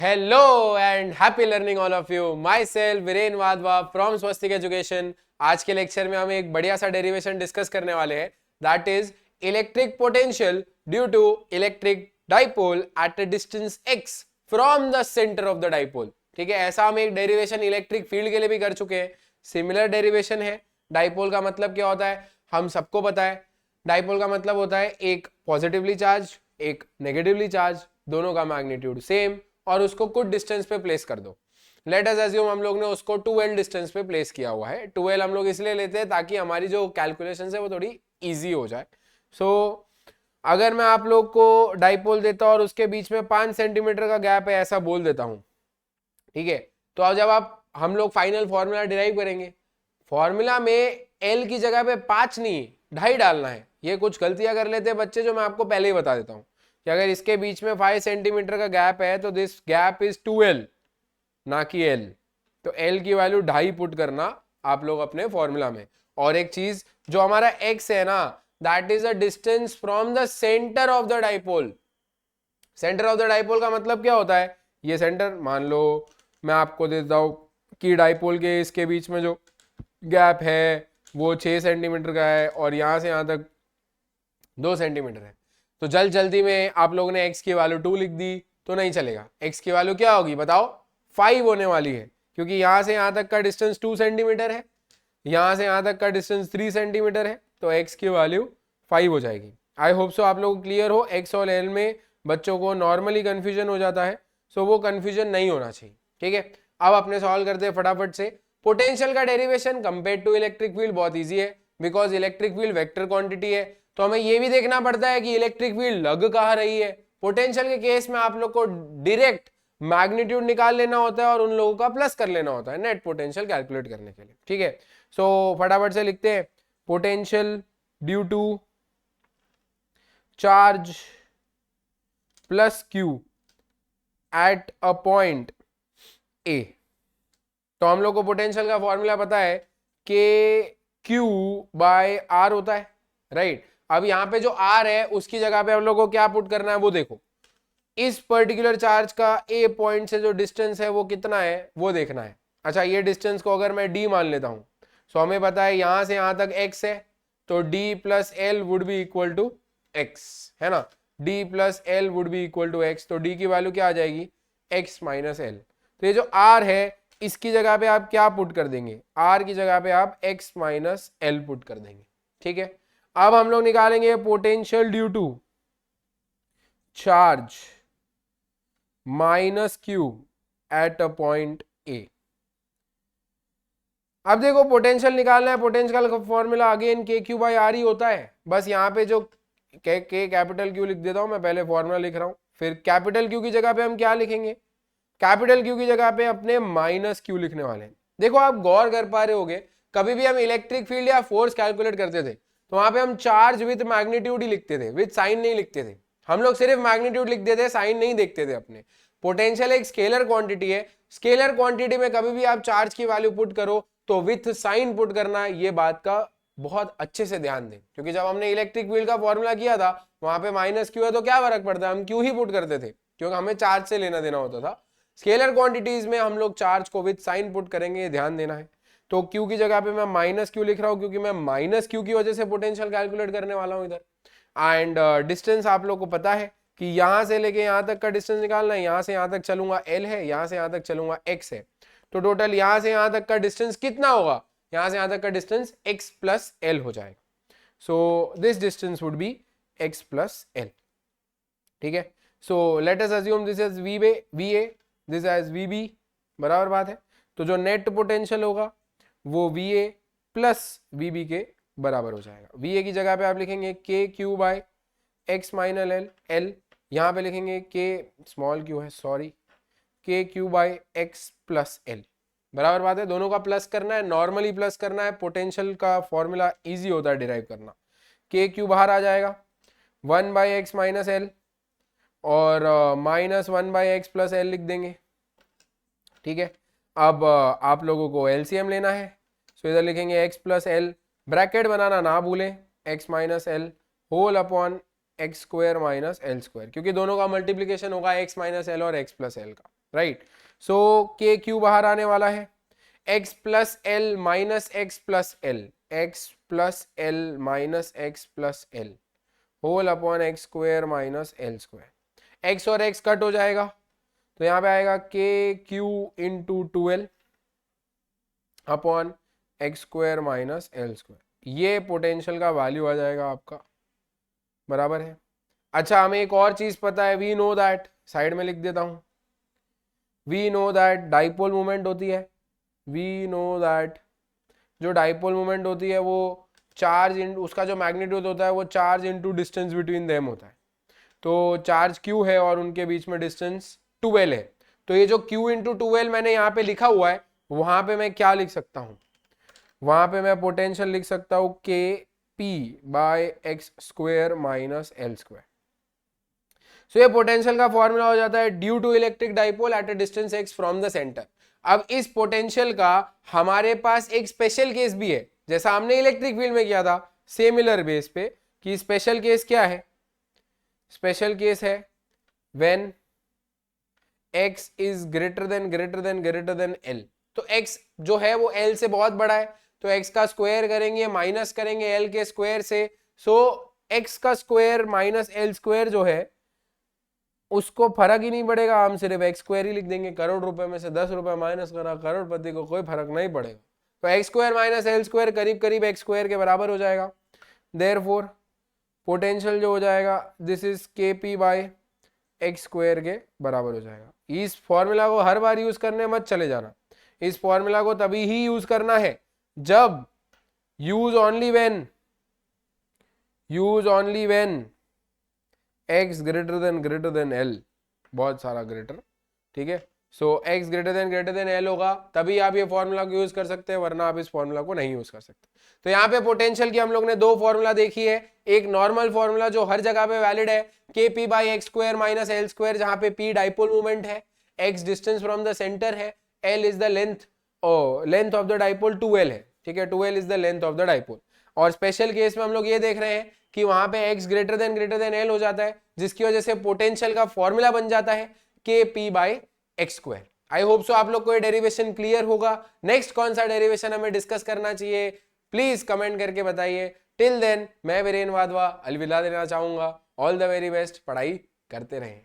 Hello and happy learning all of you. My self Viren Wadhwa from Swastik education. आज के lecture में हम एक बढ़िया सा डेरिवेशन डिस्कस करने वाले हैं, that is electric potential due to electric dipole at a distance x from the centre of the dipole. ठीक है, ऐसा हम एक डेरिवेशन इलेक्ट्रिक फील्ड के लिए भी कर चुके हैं। सिमिलर डेरिवेशन है। डाइपोल का मतलब क्या होता है हम सबको पता है। डाइपोल का मतलब होता है एक पॉजिटिवली चार्ज एक नेगेटिवली चार्ज, दोनों का मैग्नीट्यूड सेम, और उसको कुछ डिस्टेंस पे प्लेस कर दो। लेट अस अज्यूम हम लोग ने उसको 2l डिस्टेंस पे प्लेस किया हुआ है। 2l हम लोग इसलिए लेते हैं ताकि हमारी जो कैलकुलेशन है वो थोड़ी इजी हो जाए। अगर मैं आप लोग को डाइपोल देता हूं और उसके बीच में 5 सेंटीमीटर का गैप है ऐसा बोल देता हूं, ठीक है, तो अब जब आप हम लोग फाइनल फॉर्मूला डिराइव करेंगे, फॉर्मूला में l की जगह पे 5 नहीं 2.5 डालना है। ये कुछ गलतियां कर लेते हैं बच्चे, जो मैं आपको पहले ही बता देता हूं कि अगर इसके बीच में 5 सेंटीमीटर का गैप है तो दिस गैप इज 2l ना कि l। तो l की वैल्यू 2.5 पुट करना आप लोग अपने फॉर्मूला में। और एक चीज, जो हमारा x है ना, that is a distance from the centre of the dipole. Centre of the dipole का मतलब क्या होता है, ये सेंटर मान लो मैं आपको देता हूं कि डाइपोल के इसके बीच में जो गैप है वो 6 सेंटीमीटर का है और यहां से यहां तक 2 सेंटीमीटर है। तो जल्दी में आप लोगों ने x की वैल्यू 2 लिख दी तो नहीं चलेगा। x की वैल्यू क्या होगी बताओ, 5 होने वाली है, क्योंकि यहां से यहां तक का डिस्टेंस 2 सेंटीमीटर है, यहां से यहां तक का डिस्टेंस 3 सेंटीमीटर है, तो x की वैल्यू 5 हो जाएगी। आई होप सो आप लोग क्लियर हो। x और l में बच्चों को नॉर्मली कंफ्यूजन हो जाता है, सो वो कंफ्यूजन नहीं होना चाहिए। ठीक है, अब अपने सॉल्व करते हैं फटाफट से। पोटेंशियल का derivation compare to electric field बहुत ईजी है, because electric field vector quantity है, तो हमें यह भी देखना पड़ता है कि इलेक्ट्रिक फील्ड लग कहाँ रही है। पोटेंशियल के केस में आप लोग को डायरेक्ट मैग्नीट्यूड निकाल लेना होता है और उन लोगों का प्लस कर लेना होता है नेट पोटेंशियल कैलकुलेट करने के लिए। ठीक है, सो फटाफट से लिखते हैं potential due to charge plus q at a point A. तो हम लोग को पोटेंशियल का फॉर्मूला पता है कि क्यू बाय आर होता है, राइट। अब यहां पे जो आर है उसकी जगह पे हम लोग को क्या पुट करना है वो देखो। इस पर्टिकुलर चार्ज का ए पॉइंट से जो डिस्टेंस है वो कितना है वो देखना है। अच्छा, ये डिस्टेंस को अगर मैं डी मान लेता हूं, सो हमें पता है यहां से यहां तक एक्स है, तो d plus l would be equal to x, है ना। D plus l would be equal to x, तो डी की वैल्यू क्या आ जाएगी, एक्स माइनस एल। तो ये जो आर है इसकी जगह पे आप क्या पुट कर देंगे, आर की जगह पे आप x माइनस एल पुट कर देंगे। ठीक है, अब हम लोग निकालेंगे potential due to charge minus q at a point A. अब देखो पोटेंशियल निकालना है, पोटेंशियल का formula again k q by r ही होता है। बस यहाँ पे जो के कैपिटल क्यू लिख देता हूं मैं, पहले फॉर्मूला लिख रहा हूं, फिर कैपिटल क्यू की जगह पे हम क्या लिखेंगे, कैपिटल क्यू की जगह पे अपने माइनस क्यू लिखने वाले हैं। देखो आप गौर कर पा रहे होगे, कभी भी हम इलेक्ट्रिक फील्ड या फोर्स कैलकुलेट करते थे तो वहां पे हम चार्ज विद मैग्नीट्यूड ही लिखते थे, विद साइन नहीं लिखते थे। हम लोग सिर्फ मैग्नीट्यूड लिख देते, साइन नहीं देखते थे अपने। पोटेंशियल एक स्केलर क्वांटिटी है, स्केलर क्वांटिटी में कभी भी आप चार्ज की वैल्यू पुट करो तो विथ साइन पुट करना, ये बात का बहुत अच्छे से ध्यान दें, क्योंकि जब हमने इलेक्ट्रिक फील्ड का फॉर्मूला किया था वहां पे माइनस क्यू है तो क्या फर्क पड़ता है, हम क्यू ही पुट करते थे क्योंकि हमें चार्ज से लेना देना होता था। स्केलर क्वांटिटीज में हम लोग चार्ज को विद साइन पुट करेंगे, ध्यान देना है। तो क्यू की जगह पे मैं माइनस क्यू लिख रहा हूं क्योंकि मैं माइनस क्यू की वजह से पोटेंशियल कैलकुलेट करने वाला हूं इधर। एंड डिस्टेंस आप लोग को पता है कि यहां से लेके यहां तक का डिस्टेंस निकालना है, यहां से यहां तक चलूंगा एल है, यहां से यहां तक चलूंगा एक्स है, तो टोटल यहां से यहां तक का डिस्टेंस कितना होगा, यहां से यहां तक का डिस्टेंस एक्स प्लस एल हो जाएगा। So this distance would be x plus l. ठीक है, so let us assume this is V A, this as V B, बराबर बात है। तो जो नेट पोटेंशियल होगा वो V A plus V B के बराबर हो जाएगा। वी ए की जगह पे आप लिखेंगे k q by x minus l, l यहाँ पे लिखेंगे के स्मॉल क्यू है sorry, k q by x plus l, बराबर बात है। दोनों का प्लस करना है, नॉर्मली प्लस करना है, पोटेंशियल का फॉर्मूला इजी होता है डिराइव करना। के क्यू बाहर आ जाएगा 1 बाई एक्स माइनस एल और minus 1 by x plus L लिख देंगे। ठीक है, अब आप लोगों को एलसीएम लेना है, सो इधर लिखेंगे x प्लस एल, ब्रैकेट बनाना ना भूलें, x minus l whole upon x square minus L square, क्योंकि दोनों का मल्टीप्लीकेशन होगा x माइनस एल और x प्लस एल का। राइट। सो के क्यू बाहर आने वाला है, x plus l minus x plus l, x plus l minus x plus l whole upon x square minus L square. X और x cut हो जाएगा तो यहाँ पे आएगा के Q into 2l upon x square minus L square. ये potential का वैल्यू आ जाएगा आपका, बराबर है। अच्छा, हमें एक और चीज पता है, वी नो दैट, साइड में लिख देता हूं, we know that dipole moment होती है, वी नो दैट जो डाइपोल मोमेंट होती है वो चार्ज इन, उसका जो मैग्नीट्यूड होता है वो charge into distance between them होता है। तो चार्ज q है और उनके बीच में डिस्टेंस 2l है। तो ये जो q इंटू 2l मैंने यहाँ पे लिखा हुआ है, वहां पे मैं क्या लिख सकता हूं, वहां पे मैं पोटेंशियल लिख सकता हूं के P by X square minus L square. So ये पोटेंशियल का फॉर्मूला हो जाता है due to electric dipole at a distance x from the centre. अब इस पोटेंशियल का हमारे पास एक स्पेशल केस भी है, जैसा हमने इलेक्ट्रिक फील्ड में किया था सिमिलर बेस पे, कि स्पेशल केस क्या है, स्पेशल केस है when x is greater than l। तो x जो है वो l से बहुत बड़ा है, तो x का स्क्वायर करेंगे माइनस करेंगे l के स्क्वायर से, सो x का स्क्वायर माइनस l स्क्वायर जो है उसको फर्क ही नहीं पड़ेगा, हम सिर्फ एक्स स्क्वायर ही लिख देंगे। करोड़ रुपए में से 10 रुपए माइनस करा, करोड़पति को कोई फर्क नहीं पड़ेगा। तो x square minus L square करीब करीब एक्स स्क्वायर के बराबर हो जाएगा। देयरफॉर पोटेंशियल जो हो जाएगा दिस इज के पी बाय एक्स स्क्वायर के बराबर हो जाएगा। इस फॉर्मूला को हर बार यूज करने मत चले जाना, इस फॉर्मूला को तभी ही यूज करना है जब use only when x greater than l, बहुत सारा ग्रेटर, ठीक है। सो x ग्रेटर देन l होगा तभी आप ये फॉर्मूला को यूज कर सकते हैं, वरना आप इस फॉर्मूला को नहीं यूज कर सकते। तो यहाँ पे पोटेंशियल की हम लोग ने दो फॉर्मूला देखी है, एक नॉर्मल फॉर्मूला जो हर जगह पे वैलिड है के P by x square minus L square, जहां पे p डाइपोल मूवमेंट है, x distance from the centre है, l is the length of the dipole 2l है, ठीक है, 2l is the length of the dipole. और स्पेशल केस में हम लोग ये देख रहे हैं कि वहां पे x ग्रेटर देन l हो जाता है, जिसकी वजह से पोटेंशियल का फॉर्मूला बन जाता है के P by x square. I hope so आप लोग को ये डेरिवेशन क्लियर होगा। नेक्स्ट कौन सा डेरिवेशन हमें डिस्कस करना चाहिए प्लीज कमेंट करके बताइए। टिल देन मैं वीरेन वाधवा अलविदा देना चाहूंगा। ऑल द वेरी बेस्ट, पढ़ाई करते रहें।